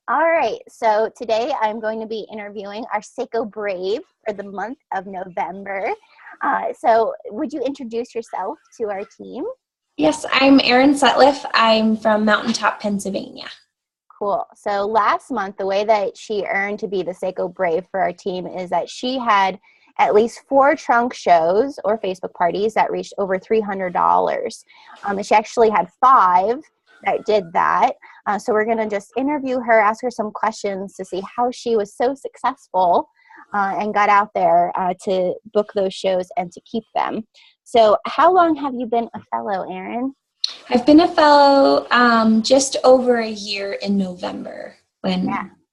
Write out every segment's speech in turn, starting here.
All right, so today I'm going to be interviewing our Sseko Brave for the month of November. So would you introduce yourself to our team? Yes, I'm Erin Sutliff. I'm from Mountaintop, Pennsylvania. Cool. So last month, the way that she earned to be the Sseko Brave for our team is that she had at least 4 trunk shows or Facebook parties that reached over $300. And she actually had 5 that did that. So we're going to just interview her, ask her some questions to see how she was so successful and got out there to book those shows and to keep them. So how long have you been a fellow, Erin? I've been a fellow just over a year in November when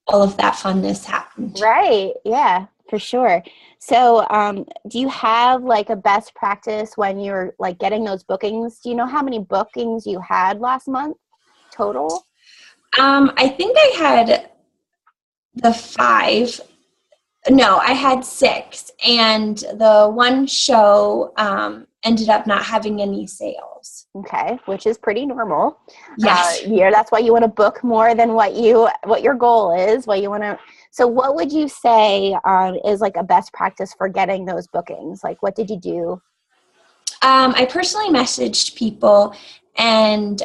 all of that funness happened. Right. Yeah, for sure. So do you have like a best practice when you're like getting those bookings? Do you know how many bookings you had last month total? I think I had the 5. No, I had 6. And the one show ended up not having any sales. Okay, which is pretty normal. Yes. That's why you want to book more than what your goal is, what you want to. So what would you say is like a best practice for getting those bookings? Like what did you do? I personally messaged people and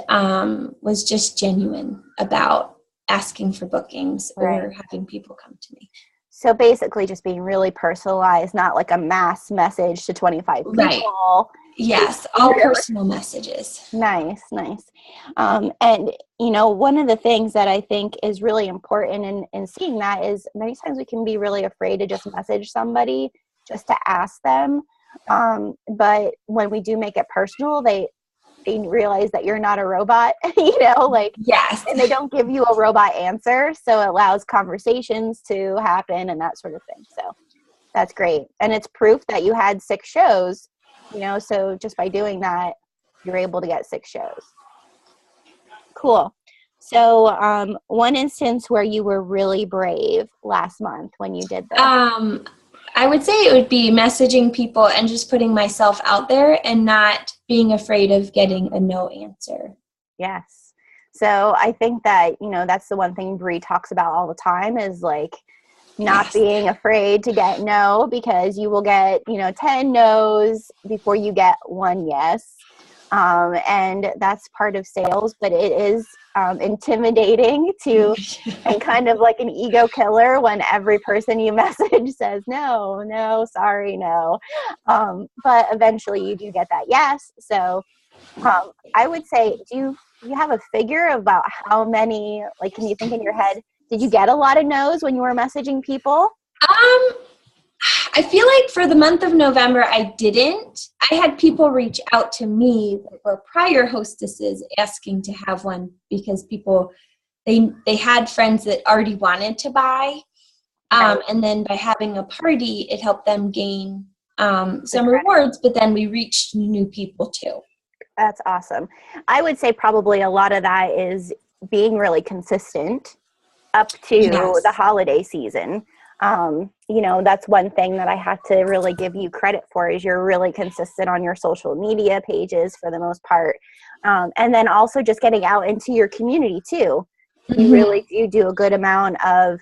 was just genuine about asking for bookings or having people come to me. So basically just being really personalized, not like a mass message to 25 people. Right. Yes, all personal messages. Nice. And, one of the things that I think is really important in seeing that is many times we can be really afraid to just message somebody just to ask them. But when we do make it personal, they realize that you're not a robot, Yes. And they don't give you a robot answer. So it allows conversations to happen and that sort of thing. So that's great. And it's proof that you had 6 shows, so just by doing that, you're able to get 6 shows. Cool. So one instance where you were really brave last month when you did this. I would say it would be messaging people and just putting myself out there and not being afraid of getting a no answer. Yes. So I think that, that's the one thing Bree talks about all the time is like not being afraid to get no, because you will get, 10 no's before you get 1 yes. And that's part of sales, but it is intimidating and kind of like an ego killer when every person you message says no, sorry, no. But eventually you do get that yes. So I would say, do you have a figure about how many, like, can you think in your head, did you get a lot of no's when you were messaging people? I feel like for the month of November, I didn't. I had people reach out to me that were prior hostesses asking to have one because people, they had friends that already wanted to buy. And then by having a party, it helped them gain some rewards, but then we reached new people too. That's awesome. I would say probably a lot of that is being really consistent up to the holiday season. That's one thing that I have to really give you credit for is you're really consistent on your social media pages for the most part. And then also just getting out into your community too. You really do a good amount of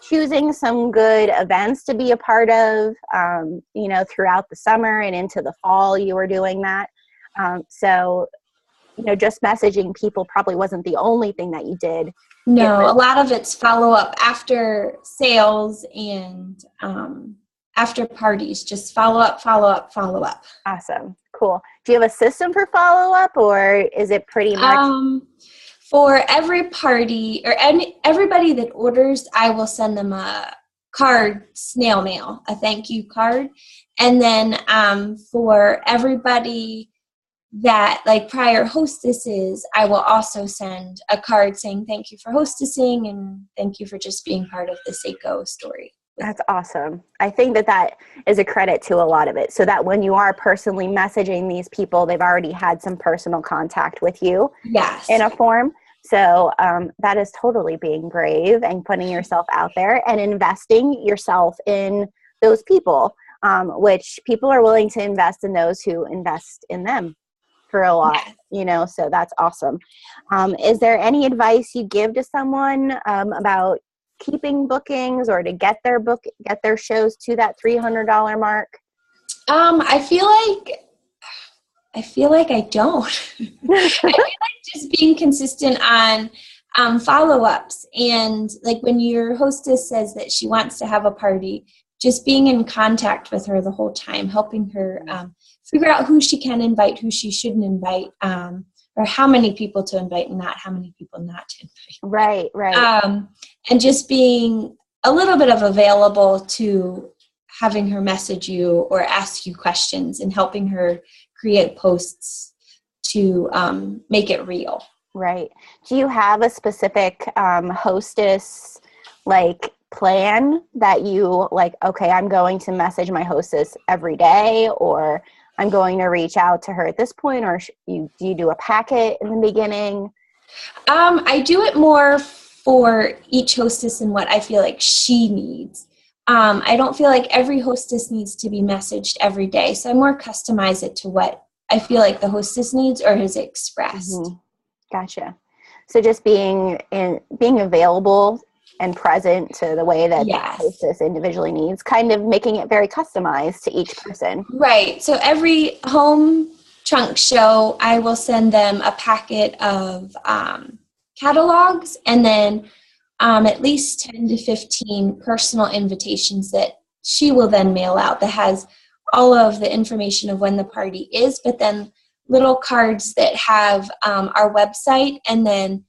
choosing some good events to be a part of, throughout the summer and into the fall, you were doing that. So just messaging people probably wasn't the only thing that you did. No, a lot of it's follow-up after sales and after parties. Just follow-up. Awesome. Cool. Do you have a system for follow-up, or is it pretty much? For every party or everybody that orders, I will send them a card, snail mail, a thank you card. And then for everybody that like prior hostesses, I will also send a card saying thank you for hostessing and thank you for just being part of the Sseko story. That's awesome. I think that is a credit to a lot of it, so that when you are personally messaging these people, they've already had some personal contact with you in a form. So that is totally being brave and putting yourself out there and investing yourself in those people, which people are willing to invest in those who invest in them. for a lot, so that's awesome. Is there any advice you give to someone about keeping bookings or to get their shows to that $300 mark? I feel like I don't. I feel like just being consistent on follow-ups, and like when your hostess says that she wants to have a party, just being in contact with her the whole time, helping her figure out who she can invite, who she shouldn't invite, or how many people to invite and not how many people not to invite. Right. And just being a little bit of available to having her message you or ask you questions, and helping her create posts to make it real. Right. Do you have a specific hostess plan that you okay, I'm going to message my hostess every day, or I'm going to reach out to her at this point, or do you do a packet in the beginning? I do it more for each hostess and what I feel like she needs. I don't feel like every hostess needs to be messaged every day, so I more customize it to what I feel like the hostess needs or has expressed. Mm-hmm. Gotcha. So just being available and present to the way that the hostess individually needs, kind of making it very customized to each person. Right. So every home trunk show, I will send them a packet of catalogs, and then at least 10 to 15 personal invitations that she will then mail out, that has all of the information of when the party is, but then little cards that have our website, and then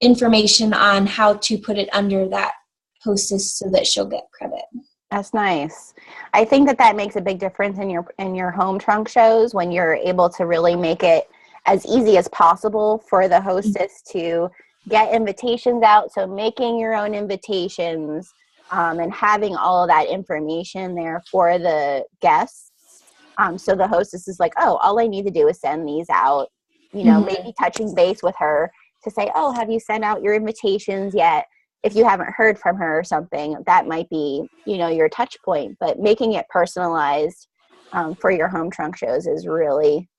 information on how to put it under that hostess so that she'll get credit. That's nice. I think that makes a big difference in your home trunk shows, when you're able to really make it as easy as possible for the hostess to get invitations out. So making your own invitations and having all of that information there for the guests. So the hostess is like, oh, all I need to do is send these out, maybe touching base with her to say, oh, have you sent out your invitations yet? If you haven't heard from her or something, that might be, your touch point. But making it personalized for your home trunk shows is really,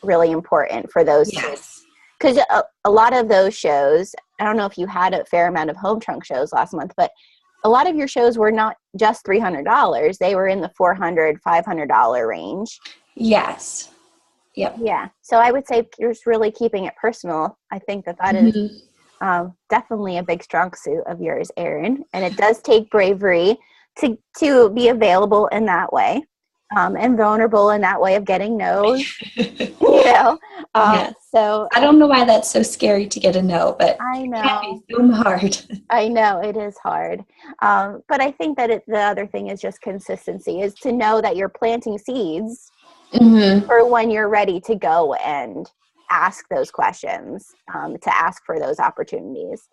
really important for those kids. Because a lot of those shows, I don't know if you had a fair amount of home trunk shows last month, but a lot of your shows were not just $300. They were in the $400, $500 range. Yes. Yep. Yeah. So I would say you're just really keeping it personal. I think that is definitely a big strong suit of yours, Erin. And it does take bravery to be available in that way, and vulnerable in that way of getting no's. Yes. So I don't know why that's so scary to get a no, but I know it can be so hard. I know it is hard. But I think that the other thing is just consistency, is to know that you're planting seeds for when you're ready to go and ask those questions, to ask for those opportunities.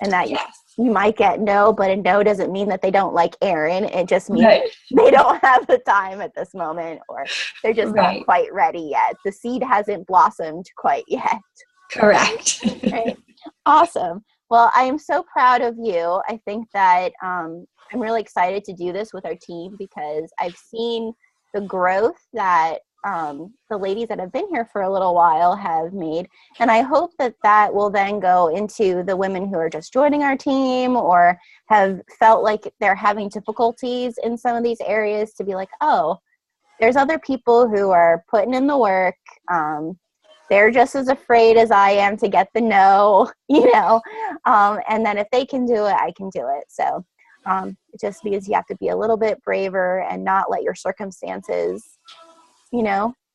And that you might get no, but a no doesn't mean that they don't like Erin. It just means they don't have the time at this moment, or they're just not quite ready yet. The seed hasn't blossomed quite yet. Correct. Right. Awesome. Well, I am so proud of you. I think that I'm really excited to do this with our team, because I've seen the growth that the ladies that have been here for a little while have made. And I hope that will then go into the women who are just joining our team, or have felt like they're having difficulties in some of these areas, to be like, oh, there's other people who are putting in the work. They're just as afraid as I am to get the no, and then if they can do it, I can do it. So it just means you have to be a little bit braver and not let your circumstances,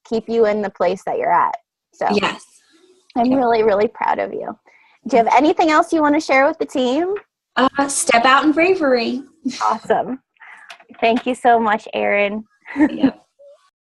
keep you in the place that you're at. So I'm really, really proud of you. Do you have anything else you want to share with the team? Step out in bravery. Awesome. Thank you so much, Erin. Yep.